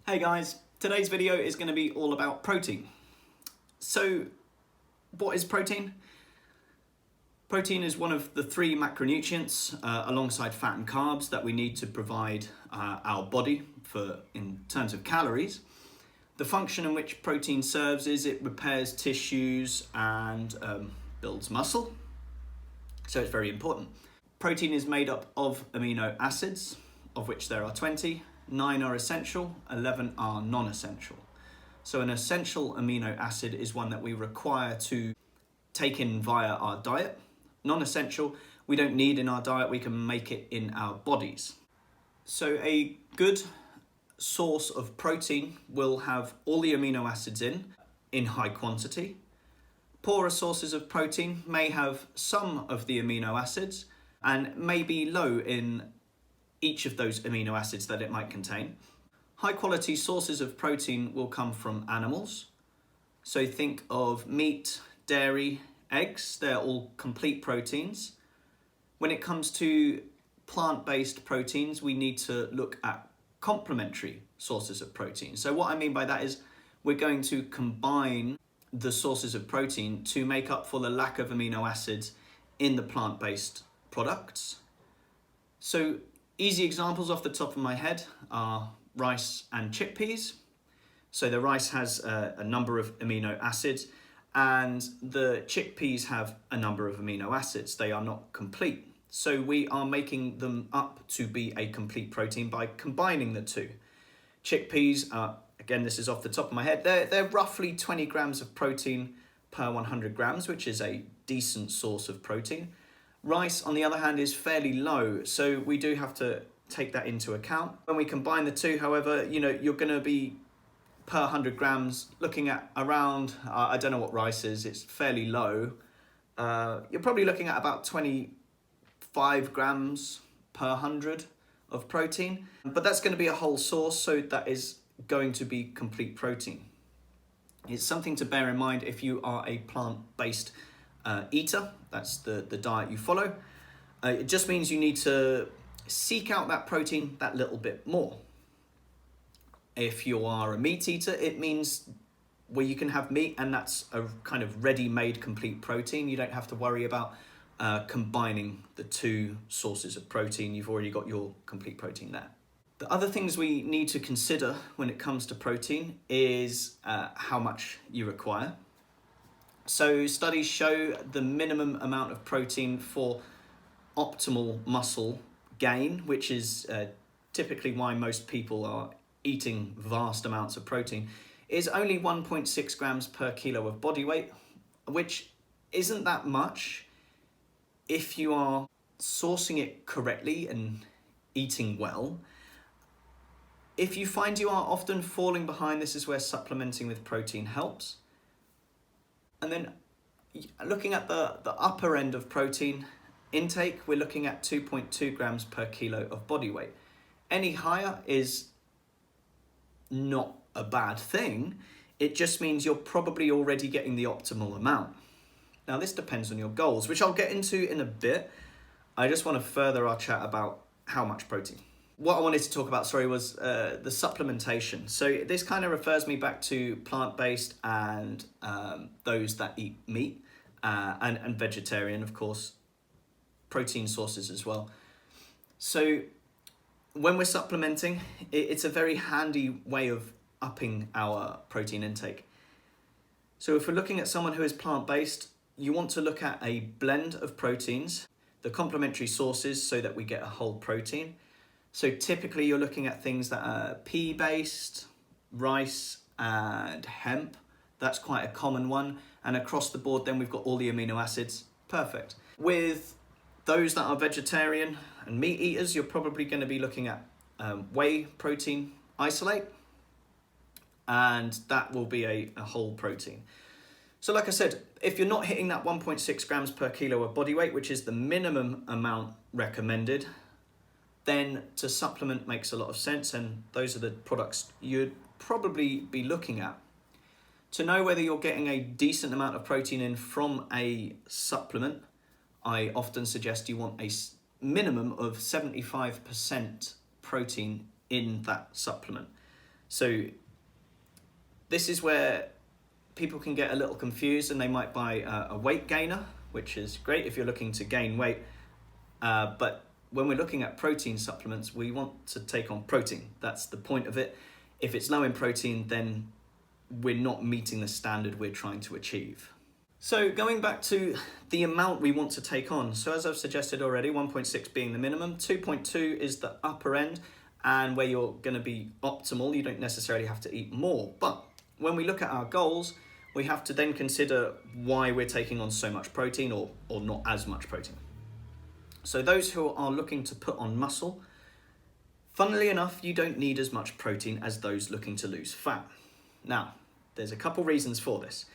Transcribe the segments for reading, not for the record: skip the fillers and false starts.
Hey guys, today's video is going to be all about protein. So what is protein? Protein is one of the three macronutrients alongside fat and carbs that we need to provide our body for in terms of calories. The function in which protein serves is it repairs tissues and builds muscle, so it's very important. Protein is made up of amino acids, of which there are 20. 9 are essential, 11 are non-essential. So an essential amino acid is one that we require to take in via our diet. Non-essential, we don't need in our diet, we can make it in our bodies. So a good source of protein will have all the amino acids in high quantity. Poorer sources of protein may have some of the amino acids and may be low in each of those amino acids that it might contain. High quality sources of protein will come from animals. So think of meat, dairy, eggs, they're all complete proteins. When it comes to plant-based proteins, we need to look at complementary sources of protein. So what I mean by that is we're going to combine the sources of protein to make up for the lack of amino acids in the plant-based products. So easy examples off the top of my head are rice and chickpeas. So the rice has a number of amino acids and the chickpeas have a number of amino acids. They are not complete. So we are making them up to be a complete protein by combining the two. Chickpeas are, again, this is off the top of my head, they're roughly 20 grams of protein per 100 grams, which is a decent source of protein. Rice, on the other hand, is fairly low, so we do have to take that into account. When we combine the two, however, you're going to be per 100 grams looking at around, I don't know what rice is, it's fairly low. You're probably looking at about 25 grams per 100 of protein, but that's going to be a whole source, so that is going to be complete protein. It's something to bear in mind if you are a plant-based eater. That's the diet you follow. It just means you need to seek out that protein that little bit more. If you are a meat eater, it means where you can have meat and that's a kind of ready-made complete protein. You don't have to worry about combining the two sources of protein. You've already got your complete protein there. The other things we need to consider when it comes to protein is how much you require. So studies show the minimum amount of protein for optimal muscle gain, which is typically why most people are eating vast amounts of protein, is only 1.6 grams per kilo of body weight, which isn't that much if you are sourcing it correctly and eating well. If you find you are often falling behind, this is where supplementing with protein helps. And then looking at the upper end of protein intake, we're looking at 2.2 grams per kilo of body weight. Any higher is not a bad thing. It just means you're probably already getting the optimal amount. Now this depends on your goals, which I'll get into in a bit. I just want to further our chat about how much protein. What I wanted to talk about, was the supplementation. So this kind of refers me back to plant-based and those that eat meat and vegetarian, of course, protein sources as well. So when we're supplementing, it's a very handy way of upping our protein intake. So if we're looking at someone who is plant-based, you want to look at a blend of proteins, the complementary sources so that we get a whole protein. So typically you're looking at things that are pea-based, rice and hemp. That's quite a common one. And across the board then we've got all the amino acids. Perfect. With those that are vegetarian and meat eaters, you're probably going to be looking at whey protein isolate. And that will be a whole protein. So like I said, if you're not hitting that 1.6 grams per kilo of body weight, which is the minimum amount recommended, then to supplement makes a lot of sense, and those are the products you'd probably be looking at. To know whether you're getting a decent amount of protein in from a supplement, I often suggest you want a minimum of 75% protein in that supplement. So this is where people can get a little confused and they might buy a weight gainer, which is great if you're looking to gain weight. But when we're looking at protein supplements, we want to take on protein. That's the point of it. If it's low in protein, then we're not meeting the standard we're trying to achieve. So going back to the amount we want to take on. So as I've suggested already, 1.6 being the minimum, 2.2 is the upper end, and where you're going to be optimal. You don't necessarily have to eat more. But when we look at our goals, we have to then consider why we're taking on so much protein or not as much protein. So those who are looking to put on muscle, funnily enough, you don't need as much protein as those looking to lose fat. Now, there's a couple reasons for this.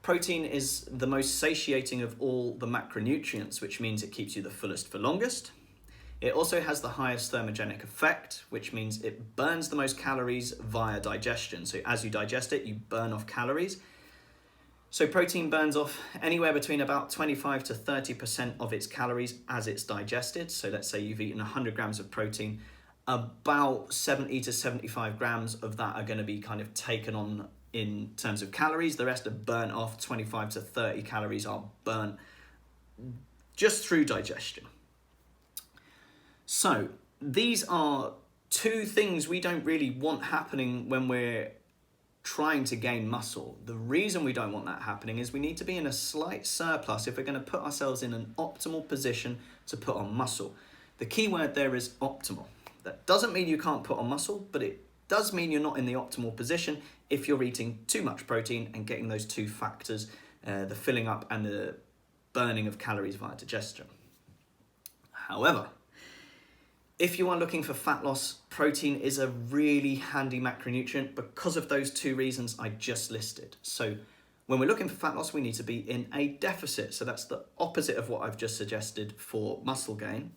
Protein is the most satiating of all the macronutrients, which means it keeps you the fullest for longest. It also has the highest thermogenic effect, which means it burns the most calories via digestion. So as you digest it, you burn off calories. So protein burns off anywhere between about 25 to 30% of its calories as it's digested. So let's say you've eaten 100 grams of protein, about 70 to 75 grams of that are going to be kind of taken on in terms of calories. The rest are burnt off. 25 to 30 calories are burnt just through digestion. So these are two things we don't really want happening when we're trying to gain muscle. The reason we don't want that happening is we need to be in a slight surplus if we're going to put ourselves in an optimal position to put on muscle. The key word there is optimal. That doesn't mean you can't put on muscle, but it does mean you're not in the optimal position if you're eating too much protein and getting those two factors, the filling up and the burning of calories via digestion. However, if you are looking for fat loss, protein is a really handy macronutrient because of those two reasons I just listed. So when we're looking for fat loss, we need to be in a deficit. So that's the opposite of what I've just suggested for muscle gain.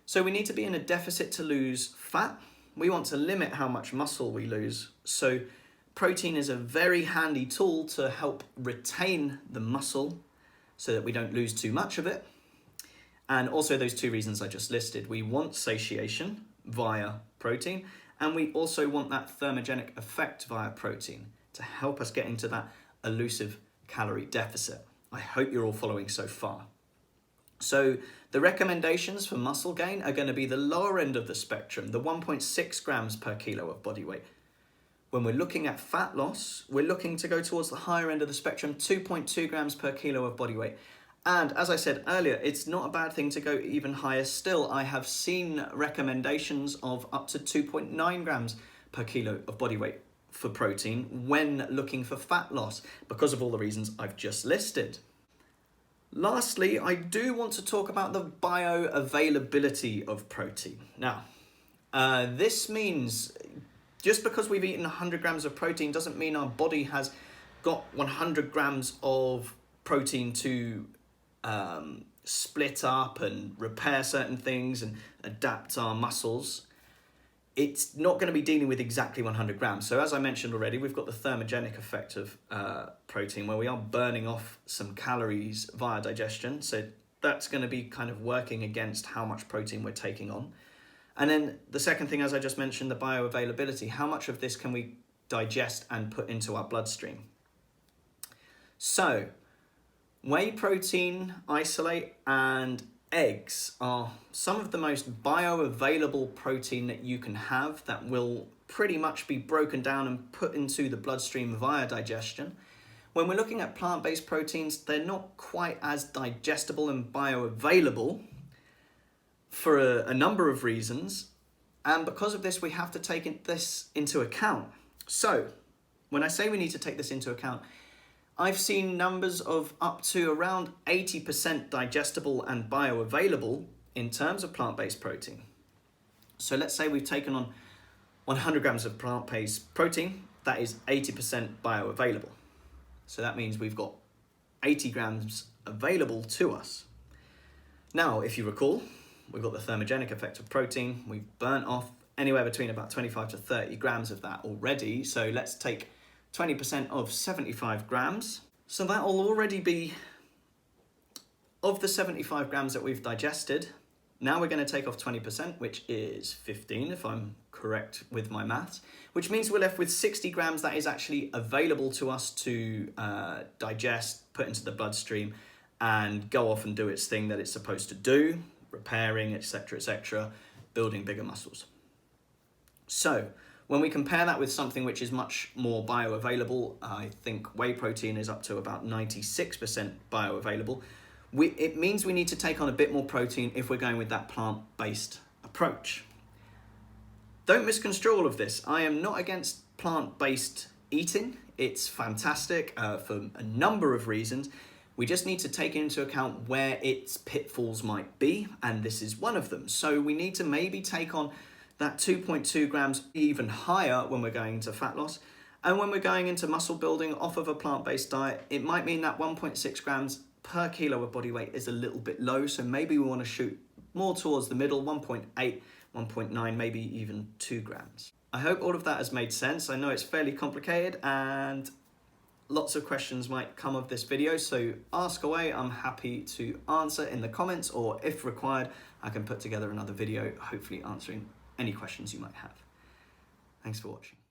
So we need to be in a deficit to lose fat. We want to limit how much muscle we lose. So protein is a very handy tool to help retain the muscle so that we don't lose too much of it. And also those two reasons I just listed. We want satiation via protein, and we also want that thermogenic effect via protein to help us get into that elusive calorie deficit. I hope you're all following so far. So the recommendations for muscle gain are going to be the lower end of the spectrum, the 1.6 grams per kilo of body weight. When we're looking at fat loss, we're looking to go towards the higher end of the spectrum, 2.2 grams per kilo of body weight. And as I said earlier, it's not a bad thing to go even higher still. I have seen recommendations of up to 2.9 grams per kilo of body weight for protein when looking for fat loss because of all the reasons I've just listed. Lastly, I do want to talk about the bioavailability of protein. Now, this means just because we've eaten 100 grams of protein doesn't mean our body has got 100 grams of protein to split up and repair certain things and adapt our muscles. It's not going to be dealing with exactly 100 grams. So as I mentioned already, we've got the thermogenic effect of protein where we are burning off some calories via digestion. So that's going to be kind of working against how much protein we're taking on. And then the second thing, as I just mentioned, the bioavailability. How much of this can we digest and put into our bloodstream? So whey protein, isolate, and eggs are some of the most bioavailable protein that you can have that will pretty much be broken down and put into the bloodstream via digestion. When we're looking at plant-based proteins, they're not quite as digestible and bioavailable for a number of reasons. And because of this, we have to take this into account. So when I say we need to take this into account, I've seen numbers of up to around 80% digestible and bioavailable in terms of plant-based protein. So let's say we've taken on 100 grams of plant-based protein, that is 80% bioavailable. So that means we've got 80 grams available to us. Now, if you recall, we've got the thermogenic effect of protein. We've burnt off anywhere between about 25 to 30 grams of that already. So let's take 20% of 75 grams. So that will already be, of the 75 grams that we've digested, now we're going to take off 20%, which is 15 if I'm correct with my maths, which means we're left with 60 grams that is actually available to us to digest, put into the bloodstream, and go off and do its thing that it's supposed to do, repairing, etc., building bigger muscles. So when we compare that with something which is much more bioavailable, I think whey protein is up to about 96% bioavailable. It means we need to take on a bit more protein if we're going with that plant-based approach. Don't misconstrue all of this. I am not against plant-based eating. It's fantastic for a number of reasons. We just need to take into account where its pitfalls might be, and this is one of them. So we need to maybe take on that 2.2 grams, even higher when we're going into fat loss. And when we're going into muscle building off of a plant-based diet, it might mean that 1.6 grams per kilo of body weight is a little bit low. So maybe we want to shoot more towards the middle, 1.8, 1.9, maybe even 2 grams. I hope all of that has made sense. I know it's fairly complicated and lots of questions might come of this video, so ask away. I'm happy to answer in the comments, or if required, I can put together another video, hopefully answering any questions you might have. Thanks for watching.